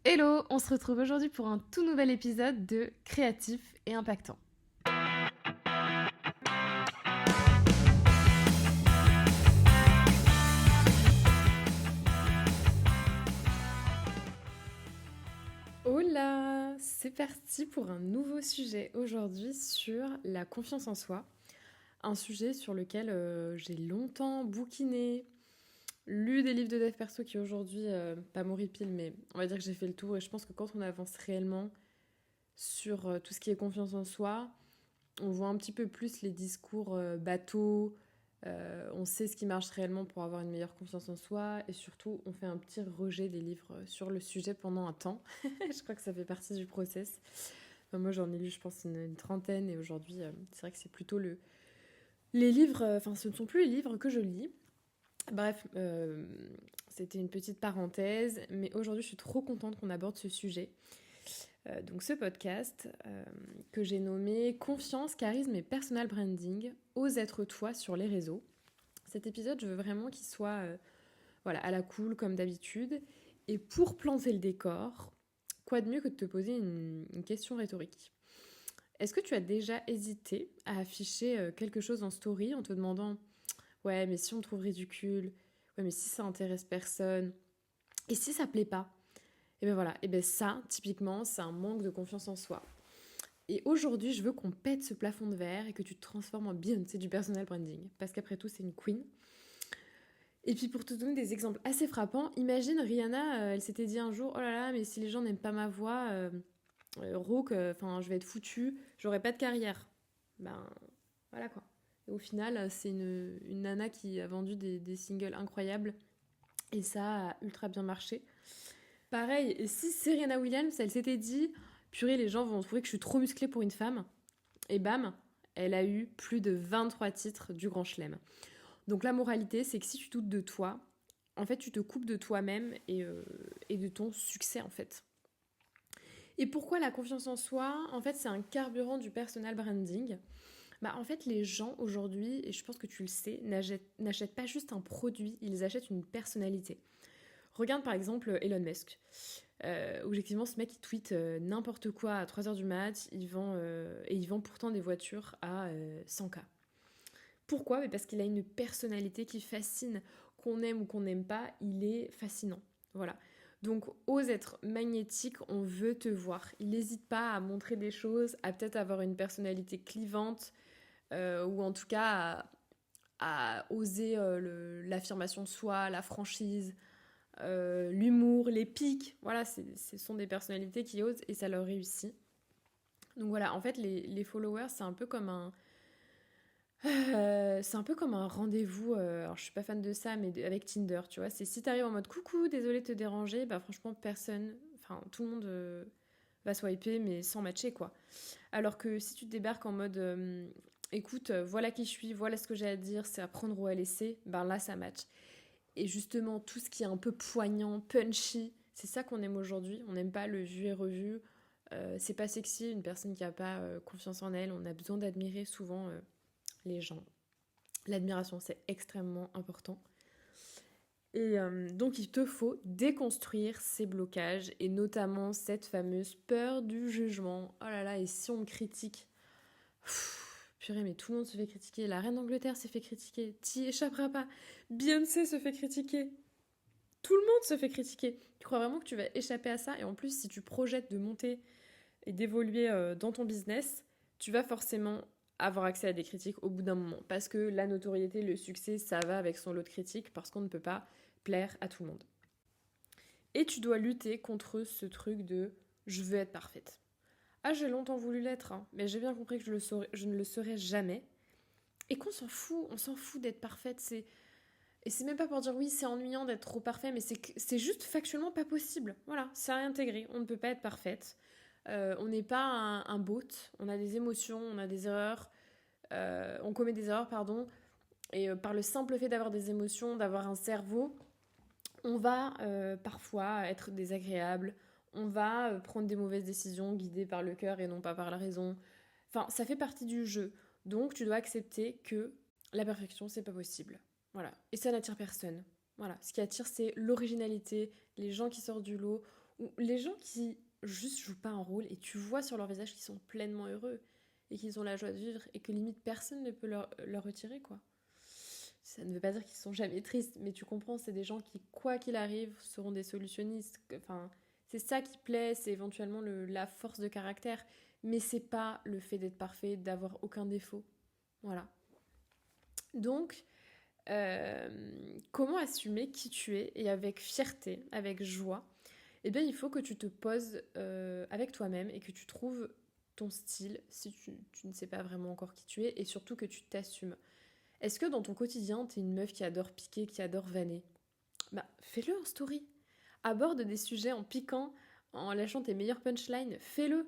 Hello, on se retrouve aujourd'hui pour un tout nouvel épisode de Créatif et Impactant. Hola, c'est parti pour un nouveau sujet aujourd'hui sur la confiance en soi. Un sujet sur lequel j'ai longtemps bouquiné, lu des livres de dev perso qui aujourd'hui, pas m'horripilent, mais on va dire que j'ai fait le tour. Et je pense que quand on avance réellement sur tout ce qui est confiance en soi, on voit un petit peu plus les discours bateaux, on sait ce qui marche réellement pour avoir une meilleure confiance en soi et surtout on fait un petit rejet des livres sur le sujet pendant un temps. Je crois que ça fait partie du process. Enfin, moi j'en ai lu je pense une trentaine et aujourd'hui c'est vrai que c'est plutôt les livres, enfin ce ne sont plus les livres que je lis. Bref, c'était une petite parenthèse, mais aujourd'hui je suis trop contente qu'on aborde ce sujet. Donc ce podcast que j'ai nommé Confiance, charisme et personal branding, ose être toi sur les réseaux. Cet épisode, je veux vraiment qu'il soit voilà, à la cool comme d'habitude. Et pour planter le décor, quoi de mieux que de te poser une question rhétorique. Est-ce que tu as déjà hésité à afficher quelque chose en story en te demandant ouais mais si on me trouve ridicule, ouais mais si ça intéresse personne, et si ça plaît pas? Et ben voilà, et ben ça, typiquement, c'est un manque de confiance en soi. Et aujourd'hui, je veux qu'on pète ce plafond de verre et que tu te transformes en Beyoncé du personal branding. Parce qu'après tout, c'est une queen. Et puis pour te donner des exemples assez frappants, imagine Rihanna, elle s'était dit un jour, oh là là, mais si les gens n'aiment pas ma voix, rauque, enfin je vais être foutue, j'aurai pas de carrière. Ben voilà quoi. Et au final, c'est une nana qui a vendu des singles incroyables et ça a ultra bien marché. Pareil, et si Serena Williams, elle s'était dit, purée, les gens vont trouver que je suis trop musclée pour une femme, et bam, elle a eu plus de 23 titres du Grand Chelem. Donc la moralité, c'est que si tu doutes de toi, en fait, tu te coupes de toi-même et de ton succès, en fait. Et pourquoi la confiance en soi? En fait, c'est un carburant du personal branding. Bah, en fait, les gens aujourd'hui, et je pense que tu le sais, n'achètent pas juste un produit, ils achètent une personnalité. Regarde par exemple Elon Musk. Objectivement, ce mec, il tweet n'importe quoi à 3h du mat, et il vend pourtant des voitures à 100K. Pourquoi? Mais parce qu'il a une personnalité qui fascine. Qu'on aime ou qu'on n'aime pas, il est fascinant. Voilà. Donc, ose être magnétique, on veut te voir. Il n'hésite pas à montrer des choses, à peut-être avoir une personnalité clivante, ou en tout cas à oser l'affirmation de soi, la franchise, l'humour, les pics. Voilà, ce sont des personnalités qui osent et ça leur réussit. Donc voilà, en fait, les followers, c'est un peu comme un rendez-vous. Alors, je suis pas fan de ça, mais avec Tinder, tu vois. C'est si t'arrives en mode coucou, désolé de te déranger, bah franchement, personne, enfin, tout le monde va swiper, mais sans matcher, quoi. Alors que si tu débarques en mode écoute, voilà qui je suis, voilà ce que j'ai à dire, c'est à prendre ou à laisser, ben là, ça match. Et justement, tout ce qui est un peu poignant, punchy, c'est ça qu'on aime aujourd'hui. On n'aime pas le vu et revu. C'est pas sexy, une personne qui a pas confiance en elle. On a besoin d'admirer souvent les gens. L'admiration, c'est extrêmement important. Et donc, il te faut déconstruire ces blocages et notamment cette fameuse peur du jugement. Oh là là, et si on me critique? Purée, mais tout le monde se fait critiquer. La reine d'Angleterre s'est fait critiquer. T'y échapperas pas. Beyoncé se fait critiquer. Tout le monde se fait critiquer. Tu crois vraiment que tu vas échapper à ça? Et en plus, si tu projettes de monter et d'évoluer dans ton business, tu vas forcément avoir accès à des critiques au bout d'un moment. Parce que la notoriété, le succès, ça va avec son lot de critiques parce qu'on ne peut pas plaire à tout le monde. Et tu dois lutter contre ce truc de je veux être parfaite. Ah, j'ai longtemps voulu l'être, hein, mais j'ai bien compris que je ne le serai jamais. Et qu'on s'en fout, on s'en fout d'être parfaite. Et c'est même pas pour dire oui, c'est ennuyant d'être trop parfait, mais c'est juste factuellement pas possible. Voilà, c'est à réintégrer. On ne peut pas être parfaite. On n'est pas un bot. On a des émotions, on a des erreurs. On commet des erreurs, pardon. Et par le simple fait d'avoir des émotions, d'avoir un cerveau, on va parfois être désagréable. On va prendre des mauvaises décisions guidées par le cœur et non pas par la raison. Enfin, ça fait partie du jeu. Donc, tu dois accepter que la perfection, c'est pas possible. Voilà. Et ça n'attire personne. Voilà. Ce qui attire, c'est l'originalité, les gens qui sortent du lot, Ou les gens qui juste jouent pas un rôle et tu vois sur leur visage qu'ils sont pleinement heureux et qu'ils ont la joie de vivre et que limite personne ne peut leur retirer, quoi. Ça ne veut pas dire qu'ils sont jamais tristes, mais tu comprends, c'est des gens qui, quoi qu'il arrive, seront des solutionnistes. Enfin, c'est ça qui plaît, c'est éventuellement la force de caractère, mais c'est pas le fait d'être parfait, d'avoir aucun défaut. Voilà. Donc, comment assumer qui tu es et avec fierté, avec joie? Eh bien, il faut que tu te poses avec toi-même et que tu trouves ton style si tu ne sais pas vraiment encore qui tu es et surtout que tu t'assumes. Est-ce que dans ton quotidien, t'es une meuf qui adore piquer, qui adore vanner? Bah, fais-le en story. Aborde des sujets en piquant, en lâchant tes meilleures punchlines. Fais-le.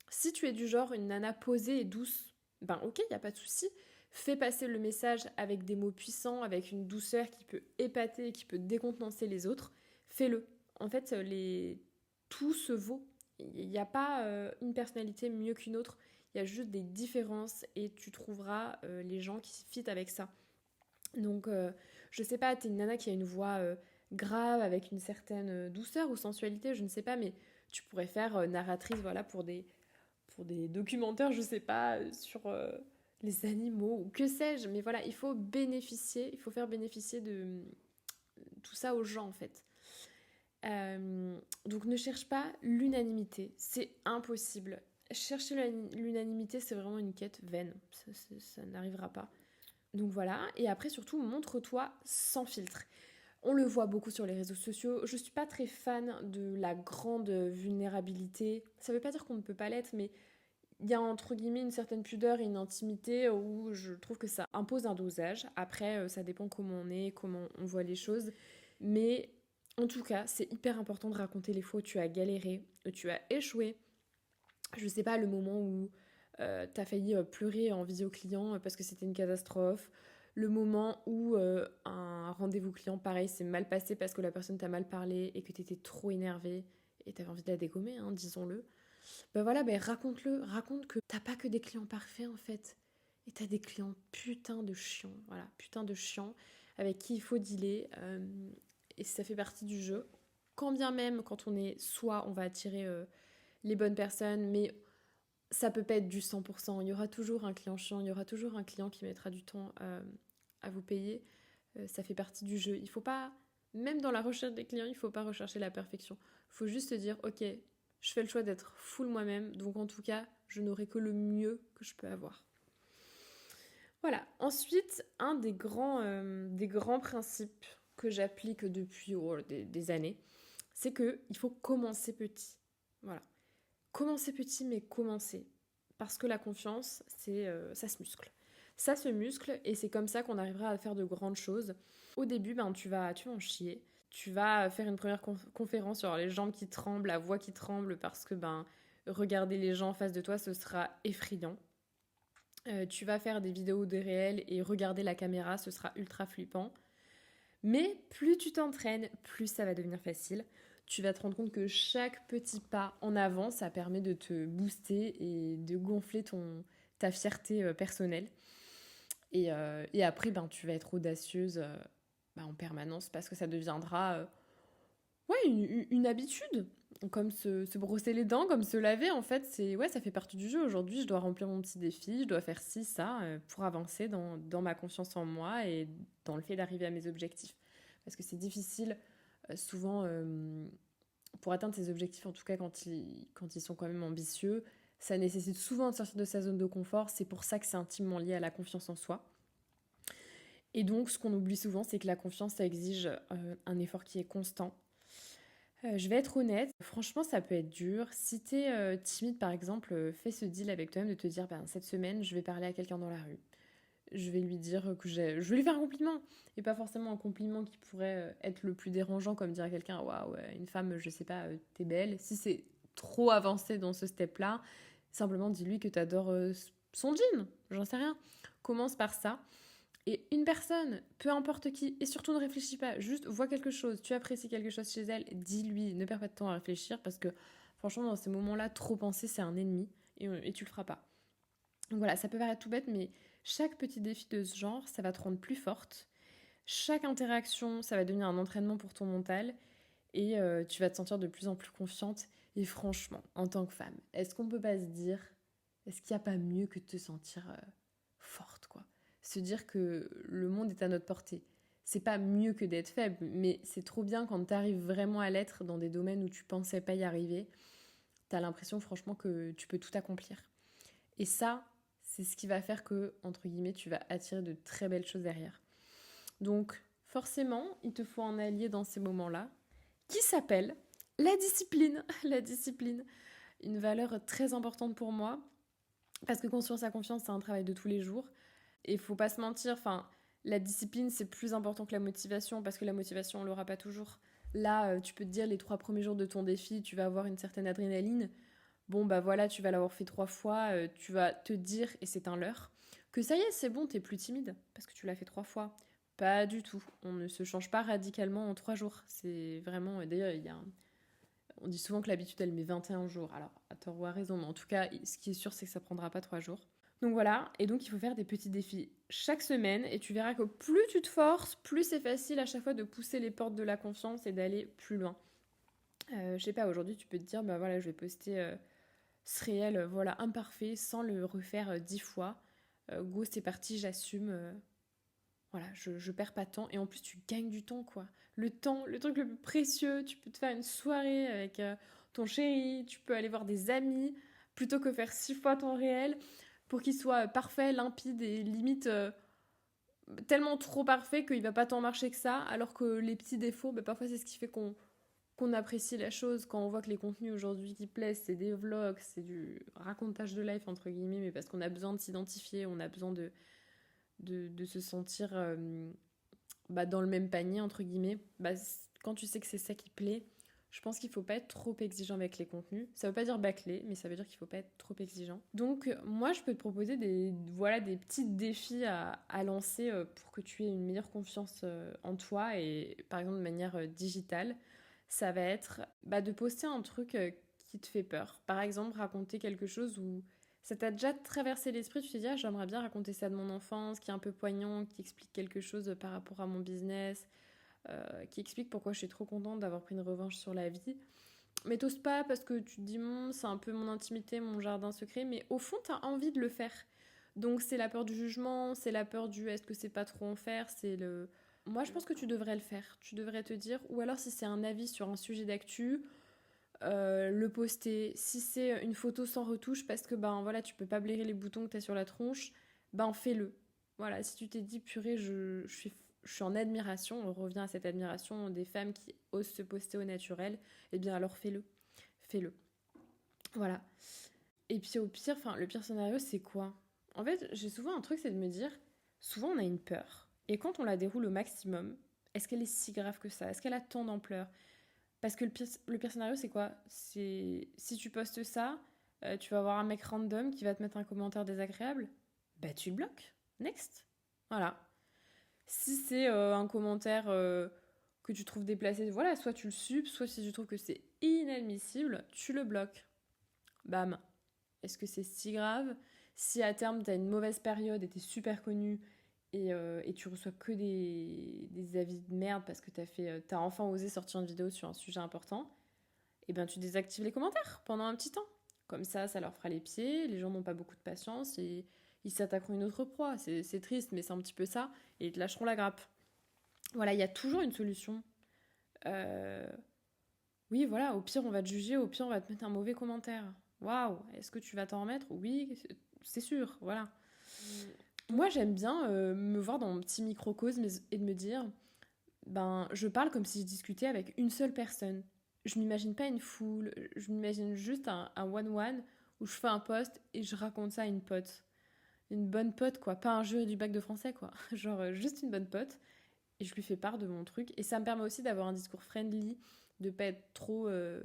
Si tu es du genre une nana posée et douce, ben ok, y a pas de souci. Fais passer le message avec des mots puissants, avec une douceur qui peut épater, qui peut décontenancer les autres. Fais-le. En fait, tout se vaut. Il n'y a pas une personnalité mieux qu'une autre. Il y a juste des différences et tu trouveras les gens qui fit avec ça. Donc, je sais pas, t'es une nana qui a une voix grave, avec une certaine douceur ou sensualité, je ne sais pas, mais tu pourrais faire narratrice, voilà, pour des documentaires, je sais pas, sur les animaux ou que sais-je. Mais voilà, il faut bénéficier, il faut faire bénéficier de tout ça aux gens, en fait. Donc ne cherche pas l'unanimité, c'est impossible. Chercher l'unanimité, c'est vraiment une quête vaine, ça n'arrivera pas. Donc voilà, et après surtout, montre-toi sans filtre. On le voit beaucoup sur les réseaux sociaux. Je suis pas très fan de la grande vulnérabilité. Ça veut pas dire qu'on ne peut pas l'être, mais il y a entre guillemets une certaine pudeur et une intimité où je trouve que ça impose un dosage. Après, ça dépend comment on est, comment on voit les choses. Mais en tout cas, c'est hyper important de raconter les fois où tu as galéré, où tu as échoué. Je sais pas, le moment où t'as failli pleurer en visio client parce que c'était une catastrophe. Le moment où un rendez-vous client, pareil, s'est mal passé parce que la personne t'a mal parlé et que t'étais trop énervé et t'avais envie de la dégommer, hein, disons-le. Ben voilà, ben raconte-le, raconte que t'as pas que des clients parfaits en fait. Et t'as des clients putain de chiants, voilà, putain de chiants, avec qui il faut dealer. Et ça fait partie du jeu. Quand bien même, quand on est soi, on va attirer les bonnes personnes, mais ça peut pas être du 100%. Il y aura toujours un client chiant, il y aura toujours un client qui mettra du temps à vous payer. Ça fait partie du jeu. Il faut pas, même dans la recherche des clients, il faut pas rechercher la perfection. Il faut juste se dire, ok, je fais le choix d'être full moi-même, donc en tout cas, je n'aurai que le mieux que je peux avoir. Voilà. Ensuite, un des grands principes que j'applique depuis des années, c'est que il faut commencer petit. Voilà. Commencer petit, mais commencer. Parce que la confiance, ça se muscle. Ça se muscle et c'est comme ça qu'on arrivera à faire de grandes choses. Au début, ben, tu vas en chier. Tu vas faire une première conférence sur les jambes qui tremblent, la voix qui tremble parce que ben, regarder les gens en face de toi, ce sera effrayant. Tu vas faire des vidéos de réel et regarder la caméra, ce sera ultra flippant. Mais plus tu t'entraînes, plus ça va devenir facile. Tu vas te rendre compte que chaque petit pas en avant, ça permet de te booster et de gonfler ta fierté personnelle. Et après, ben, tu vas être audacieuse ben, en permanence parce que ça deviendra ouais, une habitude. Comme se brosser les dents, comme se laver, en fait, ouais, ça fait partie du jeu. Aujourd'hui, je dois remplir mon petit défi, je dois faire ci, ça, pour avancer dans ma confiance en moi et dans le fait d'arriver à mes objectifs. Parce que c'est difficile, souvent, pour atteindre ses objectifs, en tout cas quand ils sont quand même ambitieux, ça nécessite souvent de sortir de sa zone de confort. C'est pour ça que c'est intimement lié à la confiance en soi. Et donc, ce qu'on oublie souvent, c'est que la confiance, ça exige un effort qui est constant. Je vais être honnête, franchement ça peut être dur. Si t'es timide par exemple, fais ce deal avec toi-même de te dire ben, cette semaine je vais parler à quelqu'un dans la rue. Je vais lui dire que je vais lui faire un compliment. Et pas forcément un compliment qui pourrait être le plus dérangeant comme dire à quelqu'un waouh, une femme, je sais pas, t'es belle. Si c'est trop avancé dans ce step-là, simplement dis-lui que t'adores son jean, j'en sais rien. Commence par ça. Et une personne, peu importe qui, et surtout ne réfléchis pas, juste vois quelque chose, tu apprécies quelque chose chez elle, dis-lui, ne perds pas de temps à réfléchir parce que franchement dans ces moments-là, trop penser c'est un ennemi et tu le feras pas. Donc voilà, ça peut paraître tout bête mais chaque petit défi de ce genre, ça va te rendre plus forte. Chaque interaction, ça va devenir un entraînement pour ton mental. et tu vas te sentir de plus en plus confiante. Et franchement, en tant que femme, est-ce qu'on peut pas se dire, est-ce qu'il n'y a pas mieux que de te sentir forte, quoi? Se dire que le monde est à notre portée. C'est pas mieux que d'être faible, mais c'est trop bien quand tu arrives vraiment à l'être dans des domaines où tu pensais pas y arriver. T'as l'impression, franchement, que tu peux tout accomplir. Et ça, c'est ce qui va faire que, entre guillemets, tu vas attirer de très belles choses derrière. Donc, forcément, il te faut un allié dans ces moments-là, qui s'appelle la discipline. La discipline, une valeur très importante pour moi, parce que construire sa confiance, c'est un travail de tous les jours. Et il faut pas se mentir, enfin, la discipline, c'est plus important que la motivation, parce que la motivation, on l'aura pas toujours. Là, tu peux te dire, les 3 premiers jours de ton défi, tu vas avoir une certaine adrénaline. Bon, bah voilà, tu vas l'avoir fait 3 fois, tu vas te dire, et c'est un leurre, que ça y est, c'est bon, t'es plus timide, parce que tu l'as fait 3 fois. Pas du tout. On ne se change pas radicalement en 3 jours. C'est vraiment. D'ailleurs, on dit souvent que l'habitude, elle met 21 jours. Alors, à tort ou à raison, mais en tout cas, ce qui est sûr, c'est que ça prendra pas 3 jours. Donc voilà, et donc il faut faire des petits défis chaque semaine, et tu verras que plus tu te forces, plus c'est facile à chaque fois de pousser les portes de la confiance et d'aller plus loin. Je sais pas, aujourd'hui, tu peux te dire, bah voilà, je vais poster ce réel, voilà, imparfait, sans le refaire 10 fois. Go, c'est parti, j'assume. Voilà, je perds pas de temps. Et en plus, tu gagnes du temps, quoi. Le temps, le truc le plus précieux, tu peux te faire une soirée avec ton chéri, tu peux aller voir des amis, plutôt que faire 6 fois ton réel, pour qu'il soit parfait, limpide et limite tellement trop parfait qu'il va pas tant marcher que ça, alors que les petits défauts, bah, parfois c'est ce qui fait qu'on apprécie la chose. Quand on voit que les contenus aujourd'hui qui plaisent, c'est des vlogs, c'est du racontage de life, entre guillemets, mais parce qu'on a besoin de s'identifier, on a besoin de se sentir dans le même panier, entre guillemets. Quand tu sais que c'est ça qui plaît, je pense qu'il faut pas être trop exigeant avec les contenus. Ça veut pas dire bâcler, mais ça veut dire qu'il faut pas être trop exigeant. Donc moi, je peux te proposer des petits défis à lancer pour que tu aies une meilleure confiance en toi et par exemple de manière digitale. Ça va être de poster un truc qui te fait peur. Par exemple, raconter quelque chose où ça t'a déjà traversé l'esprit, tu t'es dit, ah, j'aimerais bien raconter ça de mon enfance, qui est un peu poignant, qui explique quelque chose par rapport à mon business, qui explique pourquoi je suis trop contente d'avoir pris une revanche sur la vie. Mais t'oses pas parce que tu te dis, c'est un peu mon intimité, mon jardin secret, mais au fond, t'as envie de le faire. Donc c'est la peur du jugement, c'est la peur du est-ce que c'est pas trop en faire, c'est le... Moi, je pense que tu devrais le faire. Tu devrais te dire, ou alors si c'est un avis sur un sujet d'actu, le poster. Si c'est une photo sans retouche, parce que voilà, tu peux pas blairer les boutons que t'as sur la tronche, fais-le. Voilà, si tu t'es dit purée, je suis en admiration, on revient à cette admiration des femmes qui osent se poster au naturel, eh bien alors fais-le. Fais-le. Voilà. Et puis au pire, le pire scénario, c'est quoi? En fait, j'ai souvent un truc, c'est de me dire, souvent on a une peur. Et quand on la déroule au maximum, est-ce qu'elle est si grave que ça? Est-ce qu'elle a tant d'ampleur? Parce que le pire scénario, c'est quoi? C'est si tu postes ça, tu vas avoir un mec random qui va te mettre un commentaire désagréable, tu le bloques. Next. Voilà. Si c'est un commentaire que tu trouves déplacé, voilà, soit tu le subs, soit si tu trouves que c'est inadmissible, tu le bloques. Bam. Est-ce que c'est si grave? Si à terme t'as une mauvaise période et t'es super connu et tu reçois que des avis de merde parce que t'as enfin osé sortir une vidéo sur un sujet important, et ben tu désactives les commentaires pendant un petit temps. Comme ça leur fera les pieds, les gens n'ont pas beaucoup de patience et ils s'attaqueront à une autre proie. C'est triste, mais c'est un petit peu ça, et ils te lâcheront la grappe. Voilà, il y a toujours une solution. Euh, Oui, voilà, au pire on va te juger, au pire on va te mettre un mauvais commentaire. Waouh, est-ce que tu vas t'en remettre? Oui, c'est sûr, voilà. Moi j'aime bien me voir dans mon petit microcosme et de me dire, je parle comme si je discutais avec une seule personne. Je m'imagine pas une foule, je m'imagine juste un one-one où je fais un post et je raconte ça à une pote. Une bonne pote, quoi, pas un jury du bac de français, quoi. Genre juste une bonne pote. Et je lui fais part de mon truc. Et ça me permet aussi d'avoir un discours friendly, de pas être trop, je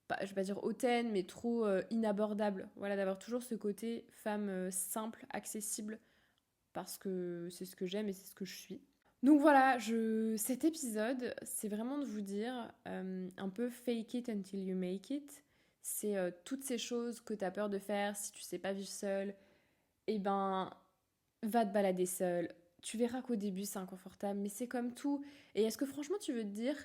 vais pas dire hautaine, mais trop inabordable. Voilà, d'avoir toujours ce côté femme simple, accessible, parce que c'est ce que j'aime et c'est ce que je suis. Donc voilà, cet épisode, c'est vraiment de vous dire un peu fake it until you make it. C'est toutes ces choses que tu as peur de faire si tu sais pas vivre seule. Eh ben, va te balader seule. Tu verras qu'au début c'est inconfortable, mais c'est comme tout. Et est-ce que franchement tu veux te dire,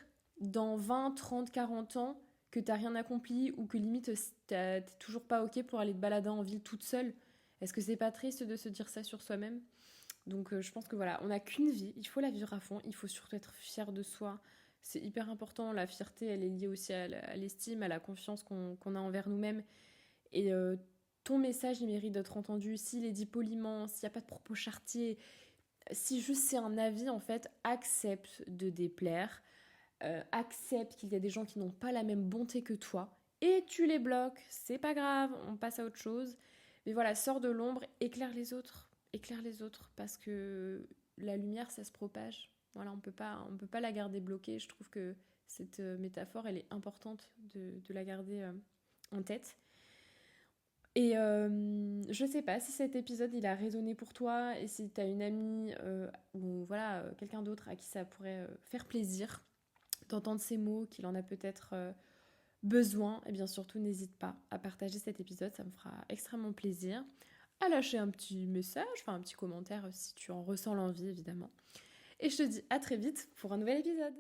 dans 20, 30, 40 ans que t'as rien accompli ou que limite t'es toujours pas ok pour aller te balader en ville toute seule? Est-ce que c'est pas triste de se dire ça sur soi-même? Donc je pense que voilà, on n'a qu'une vie, il faut la vivre à fond, il faut surtout être fier de soi. C'est hyper important, la fierté, elle est liée aussi à l'estime, à la confiance qu'on a envers nous-mêmes. Et ton message, il mérite d'être entendu. S'il est dit poliment, s'il n'y a pas de propos chartiers, si juste c'est un avis, en fait, accepte de déplaire, accepte qu'il y a des gens qui n'ont pas la même bonté que toi, et tu les bloques, c'est pas grave, on passe à autre chose. Mais voilà, sors de l'ombre, éclaire les autres, parce que la lumière, ça se propage. Voilà, on peut pas la garder bloquée. Je trouve que cette métaphore, elle est importante de la garder en tête. Et je sais pas si cet épisode il a résonné pour toi et si t'as une amie ou voilà quelqu'un d'autre à qui ça pourrait faire plaisir d'entendre ces mots, qu'il en a peut-être besoin, et bien surtout n'hésite pas à partager cet épisode, ça me fera extrêmement plaisir. À lâcher un petit message, enfin un petit commentaire si tu en ressens l'envie évidemment. Et je te dis à très vite pour un nouvel épisode.